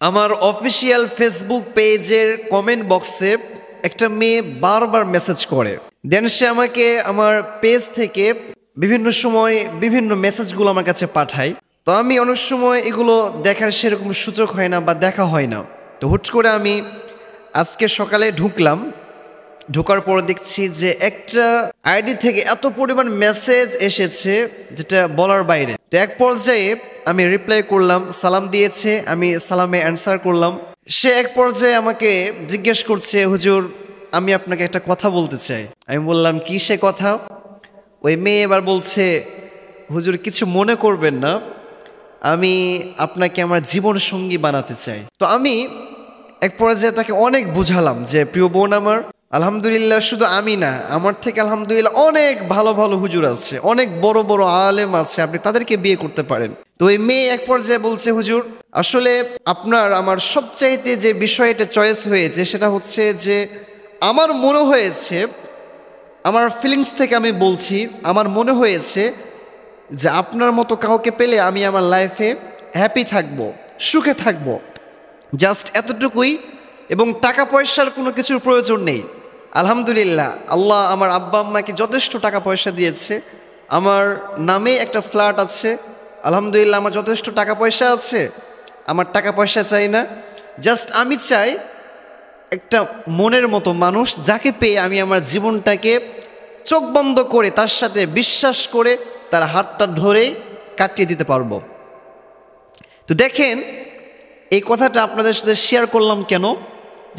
আমার official Facebook পেজের comment বক্সে একটা মেয়ে বারবার মেসেজ করে। দেন সে আমাকে আমার পেজ থেকে বিভিন্ন সময় বিভিন্ন মেসেজগুলো আমার কাছে পাঠায়। তো আমি অনেক সময় এগুলো দেখার সেরকম সুযোগ হয় না বা দেখা হয় না। তো হুট করে আমি আজকে সকালে ঢোকার পর দেখছি যে একটা আইডি থেকে এত পরিমাণ মেসেজ এসেছে যেটা বলার বাইরে। তো এক পর্যায়ে আমি রিপ্লাই করলাম, সালাম দিয়েছে, আমি সালামে অ্যান্সার করলাম। সে এক পর্যায়ে আমাকে জিজ্ঞেস করছে, হুজুর আমি আপনাকে একটা কথা বলতে চাই। আমি বললাম, কি সে কথা? ওই মেয়ে এবার বলছে, হুজুর কিছু মনে করবেন না, আমি আপনাকে আমার জীবন সঙ্গী বানাতে চাই। তো আমি এক পর্যায়ে তাকে অনেক বুঝালাম যে প্রিয় বোন আমার, আলহামদুলিল্লাহ শুধু আমি না, আমার থেকে আলহামদুলিল্লাহ অনেক ভালো ভালো হুজুর আছে, অনেক বড় বড় আলেম আছে, আপনি তাদেরকে বিয়ে করতে পারেন। তো এই মেয়ে এক পর্যায়ে বলছে, হুজুর আসলে আপনার আমার সবচাইতে যে বিষয়টা চয়েস হয়েছে সেটা হচ্ছে যে আমার মনে হয়েছে, আমার ফিলিংস থেকে আমি বলছি, আমার মনে হয়েছে যে আপনার মতো কাউকে পেলে আমি আমার লাইফে হ্যাপি থাকবো, সুখে থাকবো, জাস্ট এতটুকুই, এবং টাকা পয়সার কোনো কিছুর প্রয়োজন নেই। আলহামদুলিল্লাহ আল্লাহ আমার আব্বা আম্মাকে যথেষ্ট টাকা পয়সা দিয়েছে, আমার নামে একটা ফ্ল্যাট আছে, আলহামদুলিল্লাহ আমার যথেষ্ট টাকা পয়সা আছে, আমার টাকা পয়সা চাই না, জাস্ট আমি চাই একটা মনের মতো মানুষ যাকে পেয়ে আমি আমার জীবনটাকে চোখ বন্ধ করে তার সাথে বিশ্বাস করে তার হাতটা ধরে কাটিয়ে দিতে পারবো। তো দেখেন এই কথাটা আপনাদের সাথে শেয়ার করলাম কেন?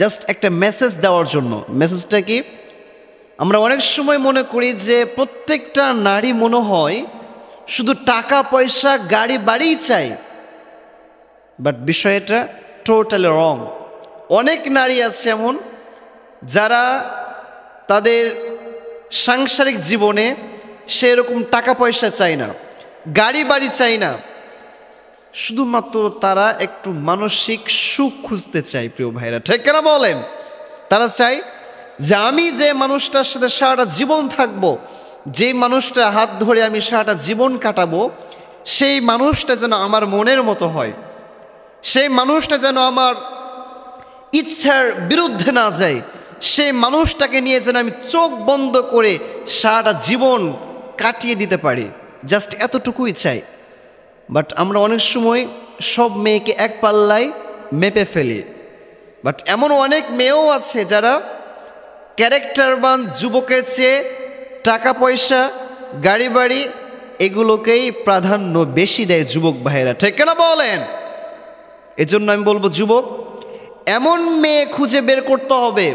জাস্ট একটা মেসেজ দেওয়ার জন্য। মেসেজটা কি? আমরা অনেক সময় মনে করি যে প্রত্যেকটা নারী মনে হয় শুধু টাকা পয়সা গাড়ি বাড়িই চাই, বাট বিষয়টা টোটালি রং। অনেক নারী আছে এমন যারা তাদের সাংসারিক জীবনে সেরকম টাকা পয়সা চায় না, গাড়ি বাড়ি চায় না, শুধুমাত্র তারা একটু মানসিক সুখ খুঁজতে চায়। প্রিয় ভাইরা, ঠিক কেন বলেন? তারা চায় যে আমি যে মানুষটার সাথে সারাটা জীবন থাকবো, যে মানুষটা হাত ধরে আমি সারাটা জীবন কাটাবো, সেই মানুষটা যেন আমার মনের মতো হয়, সেই মানুষটা যেন আমার ইচ্ছার বিরুদ্ধে না যায়, সেই মানুষটাকে নিয়ে যেন আমি চোখ বন্ধ করে সারাটা জীবন কাটিয়ে দিতে পারি, জাস্ট এতটুকুই চাই। বাট আমরা অনেক সময় সব মেয়েকে এক পাল্লায় মেপে ফেলি। বাট এমন অনেক মেয়েও আছে যারা ক্যারেক্টারবান যুবকের চেয়ে টাকা পয়সা গাড়ি বাড়ি এগুলোকেই প্রাধান্য বেশি দেয় যুবক ভাইয়েরা, ঠিক না বলেন? এজন্য আমি বলবো, যুবক এমন মেয়ে খুঁজে বের করতে হবে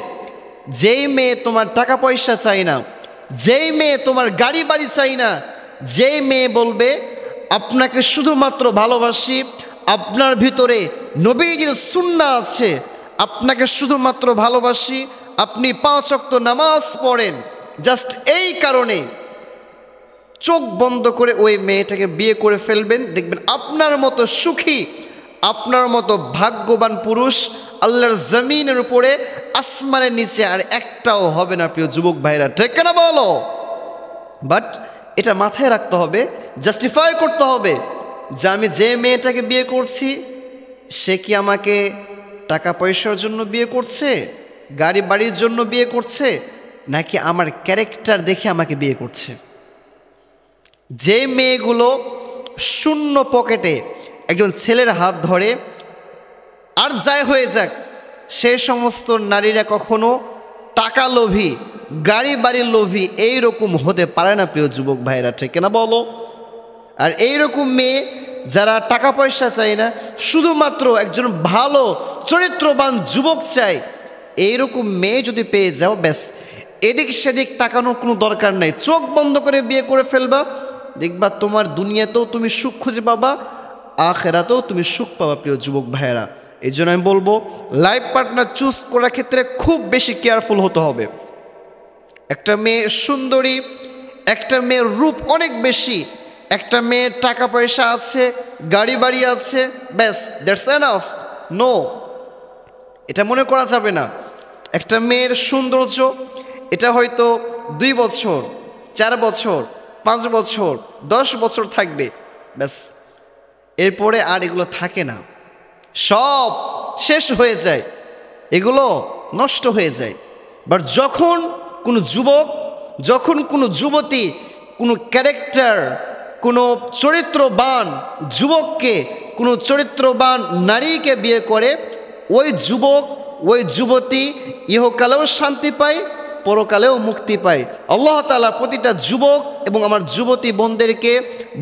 যেই মেয়ে তোমার টাকা পয়সা চাই না, যেই মেয়ে তোমার গাড়ি বাড়ি চাই না, যেই মেয়ে বলবে আপনাকে শুধুমাত্র ভালোবাসি, আপনার ভিতরে নবীজির সুন্নাহ আছে, আপনাকে শুধুমাত্র ভালোবাসি, আপনি 5 ওয়াক্ত নামাজ পড়েন, জাস্ট এই কারণে চোখ বন্ধ করে ওই মেয়েটাকে বিয়ে করে ফেলবেন। দেখবেন আপনার মতো সুখী, আপনার মতো ভাগ্যবান পুরুষ আল্লাহর জমিনের উপরে আসমানের নিচে আর একটাও হবে না। প্রিয় যুবক ভাইরা, ঠিক না বলো? বাট এটা মাথায় রাখতে হবে, জাস্টিফাই করতে হবে যে আমি যে মেয়েটাকে বিয়ে করছি সে কি আমাকে টাকা পয়সার জন্য বিয়ে করছে, গাড়ি বাড়ির জন্য বিয়ে করছে, নাকি আমার ক্যারেক্টার দেখে আমাকে বিয়ে করছে। যে মেয়েগুলো শূন্য পকেটে একজন ছেলের হাত ধরে আর যাই হয়ে যাক, সে সমস্ত নারীরা কখনো টাকা লোভী, গাড়ি বাড়ির লোভী এইরকম হতে পারে না। প্রিয় যুবক ভাইরা, ঠিক না বলো? আর এইরকম মেয়ে যারা টাকা পয়সা চায় না, শুধুমাত্র একজন ভালো চরিত্রবান যুবক চায়, এইরকম মেয়ে যদি পেয়ে যাও, ব্যাস এদিক সেদিক তাকানোর কোনো দরকার নাই, চোখ বন্ধ করে বিয়ে করে ফেলবা, দেখবা তোমার দুনিয়াতেও তুমি সুখ খুঁজে পাবা, আখেরাতেও তুমি সুখ পাবা। প্রিয় যুবক ভাইয়েরা, এই জন্য আমি বলবো লাইফ পার্টনার চুজ করার ক্ষেত্রে খুব বেশি কেয়ারফুল হতে হবে। একটা মেয়ে সুন্দরী, একটা মেয়ের রূপ অনেক বেশি, একটা মেয়ের টাকা পয়সা আছে, গাড়ি বাড়ি আছে, ব্যাস দ্যাটস এনাফ। নো, এটা মনে করা যাবে না। একটা মেয়ের সৌন্দর্য এটা হয়তো 2 বছর, 4 বছর, 5 বছর, 10 বছর থাকবে, ব্যাস এরপরে আর এগুলো থাকে না। সব শেষ হয়ে যায়, এগুলো নষ্ট হয়ে যায়। বাট যখন কোনো যুবক, যখন কোনো যুবতী, কোনো ক্যারেক্টার, কোনো চরিত্রবান যুবককে, কোনো চরিত্রবান নারীকে বিয়ে করে, ওই যুবক, ওই যুবতী ইহকালেও শান্তি পায়, পরকালেও মুক্তি পায়। আল্লাহ তাআলা প্রতিটা যুবক এবং আমার যুবতী বোনদেরকে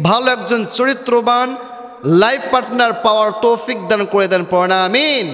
ভালো একজন চরিত্রবান লাইফ পার্টনার পাওয়ার তৌফিক দান করে দেন, পড়া আমিন।